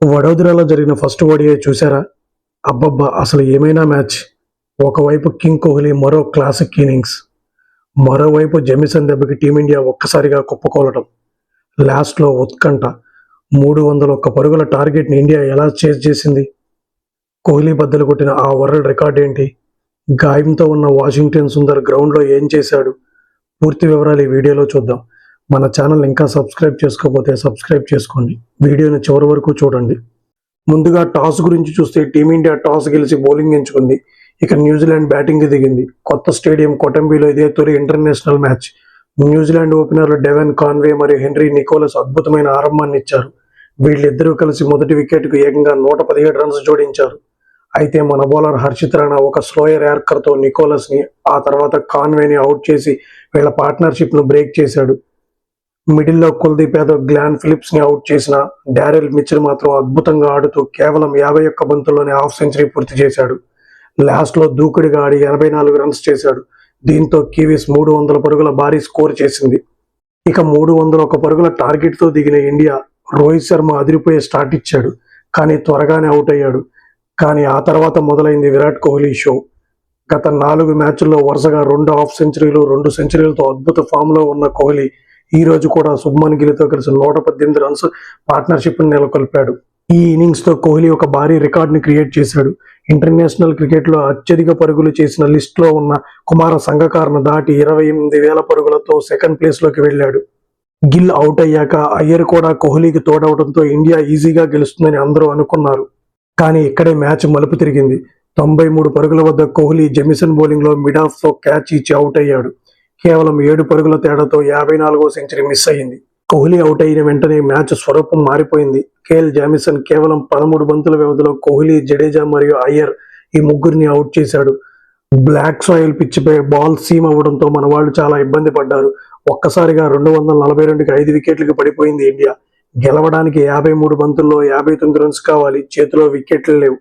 వడోదరాలో జరిగిన first ODI చూశారా? అబ్బబ్బా! అసలు ఏమైనా మ్యాచ్. ఒకవైపు కింగ్ కోహ్లీ మరో క్లాసిక్ ఇన్నింగ్స్, మరోవైపు జెమిసన్ దెబ్బకి టీమిండియా ఒక్కసారిగా కుప్పకూలటం. లాస్ట్లో ఉత్కంఠ. 301 పరుగుల టార్గెట్ని ఇండియా ఎలా చేజ్ చేసింది? కోహ్లీ బద్దలు కొట్టిన ఆ వరల్డ్ రికార్డ్ ఏంటి? గాయంతో ఉన్న వాషింగ్టన్ సుందర్ గ్రౌండ్లో ఏం చేశాడు? పూర్తి వివరాలు ఈ వీడియోలో చూద్దాం. మన ఛానల్ ఇంకా సబ్స్క్రైబ్ చేసుకోకపోతే సబ్స్క్రైబ్ చేసుకోండి. వీడియోని చివరి వరకు చూడండి. ముందుగా టాస్ గురించి చూస్తే టీమిండియా టాస్ గెలిచి బౌలింగ్ ఎంచుకుంది. ఇక న్యూజిలాండ్ బ్యాటింగ్కి దిగింది. కొత్త స్టేడియం కొటంబీలో ఇదే తొలి ఇంటర్నేషనల్ మ్యాచ్. న్యూజిలాండ్ ఓపెనర్లు డెవెన్ కాన్వే మరియు హెన్రీ నికోలస్ అద్భుతమైన ఆరంభాన్ని ఇచ్చారు. వీళ్ళిద్దరూ కలిసి మొదటి వికెట్కు ఏకంగా 117 రన్స్ జోడించారు. అయితే మన బౌలర్ హర్షిత్ రాణా ఒక స్లోయర్ యార్కర్తో నికోలస్ని, ఆ తర్వాత కాన్వేని అవుట్ చేసి వీళ్ళ పార్ట్నర్షిప్ను బ్రేక్ చేశాడు. మిడిల్లో కుల్దీప్ యాదవ్ గ్లాన్ ఫిలిప్స్ని అవుట్ చేసిన డారెల్ మిచెల్ మాత్రం అద్భుతంగా ఆడుతూ కేవలం 51 బంతుల్లోనే హాఫ్ సెంచరీ పూర్తి చేశాడు. లాస్ట్లో దూకుడుగా ఆడి 84 రన్స్ చేశాడు. దీంతో కివీస్ 300 పరుగుల భారీ స్కోర్ చేసింది. ఇక 301 పరుగుల టార్గెట్తో దిగిన ఇండియా రోహిత్ శర్మ అదిరిపోయే స్టార్ట్ ఇచ్చాడు, కానీ త్వరగానే అవుట్ అయ్యాడు. కానీ ఆ తర్వాత మొదలైంది విరాట్ కోహ్లీ షో. గత 4 మ్యాచ్ల్లో వరుసగా 2 హాఫ్ సెంచరీలు, 2 సెంచరీలతో అద్భుత ఫామ్లో ఉన్న కోహ్లీ ఈ రోజు కూడా శుభ్మన్ గిల్తో కలిసి 118 రన్స్ పార్ట్నర్షిప్ను నెలకొల్పాడు. ఈ ఇన్నింగ్స్తో కోహ్లీ ఒక భారీ రికార్డుని క్రియేట్ చేశాడు. ఇంటర్నేషనల్ క్రికెట్లో అత్యధిక పరుగులు చేసిన లిస్టులో ఉన్న కుమార సంగకారను దాటి 28,000 పరుగులతో సెకండ్ ప్లేస్లోకి వెళ్ళాడు. గిల్ అవుట్ అయ్యాక అయ్యర్ కూడా కోహ్లీకి తోడవడంతో ఇండియా ఈజీగా గెలుస్తుందని అందరూ అనుకున్నారు. కానీ ఇక్కడే మ్యాచ్ మలుపు తిరిగింది. 93 పరుగుల వద్ద కోహ్లీ జెమిసన్ బౌలింగ్లో మిడ్ ఆఫ్తో క్యాచ్ ఇచ్చి అవుట్ అయ్యాడు. కేవలం 7 పరుగుల తేడాతో 54వ సెంచరీ మిస్ అయింది. కోహ్లీ అవుట్ అయిన వెంటనే మ్యాచ్ స్వరూపం మారిపోయింది. కేఎల్ జామిసన్ కేవలం 13 బంతుల వ్యవధిలో కోహ్లీ, జడేజా మరియు అయ్యర్ ఈ ముగ్గురిని అవుట్ చేశాడు. బ్లాక్ సాయిల్ పిచ్చిపై బాల్ సీమ్ అవ్వడంతో మన వాళ్ళు చాలా ఇబ్బంది పడ్డారు. ఒక్కసారిగా 242కి 5 వికెట్లకు పడిపోయింది ఇండియా. గెలవడానికి 53 బంతుల్లో 59 రన్స్ కావాలి. చేతిలో వికెట్లు లేవు.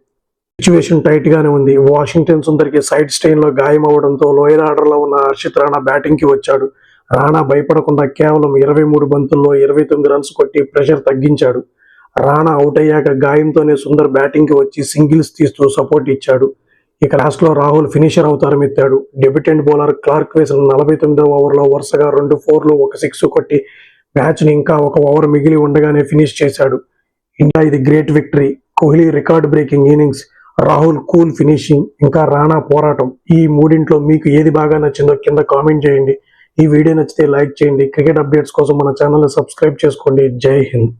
సిచ్యువేషన్ టైట్ గానే ఉంది. వాషింగ్టన్ సుందర్కి సైడ్ స్టెయిన్ లో గాయం అవడంతో లోయర్ ఆర్డర్ లో ఉన్న హర్షిత్ రాణా బ్యాటింగ్ కి వచ్చాడు. రాణా భయపడకుండా కేవలం 23 బంతుల్లో 29 రన్స్ కొట్టి ప్రెషర్ తగ్గించాడు. రాణా అవుట్ అయ్యాక గాయంతోనే సుందర్ బ్యాటింగ్ కి వచ్చి సింగిల్స్ తీస్తూ సపోర్ట్ ఇచ్చాడు. ఇక లాస్ట్ లో రాహుల్ ఫినిషర్ అవతారం ఎత్తాడు. డెబ్యూటెంట్ బౌలర్ క్లార్క్ వేసిన 49వ ఓవర్లో వరుసగా 2 4లు 1 6 కొట్టి మ్యాచ్ ని ఇంకా 1 ఓవర్ మిగిలి ఉండగానే ఫినిష్ చేశాడు. ఇండియా ఇది great victory. Kohli record breaking innings, Rahul cool finishing, ఇంకా రాణా పోరాటం, ఈ మూడింట్లో మీకు ఏది బాగా నచ్చిందో కింద కామెంట్ చేయండి. ఈ వీడియో నచ్చితే లైక్ చేయండి. క్రికెట్ అప్డేట్స్ కోసం మన ఛానల్ని సబ్స్క్రైబ్ చేసుకోండి. జై హింద్.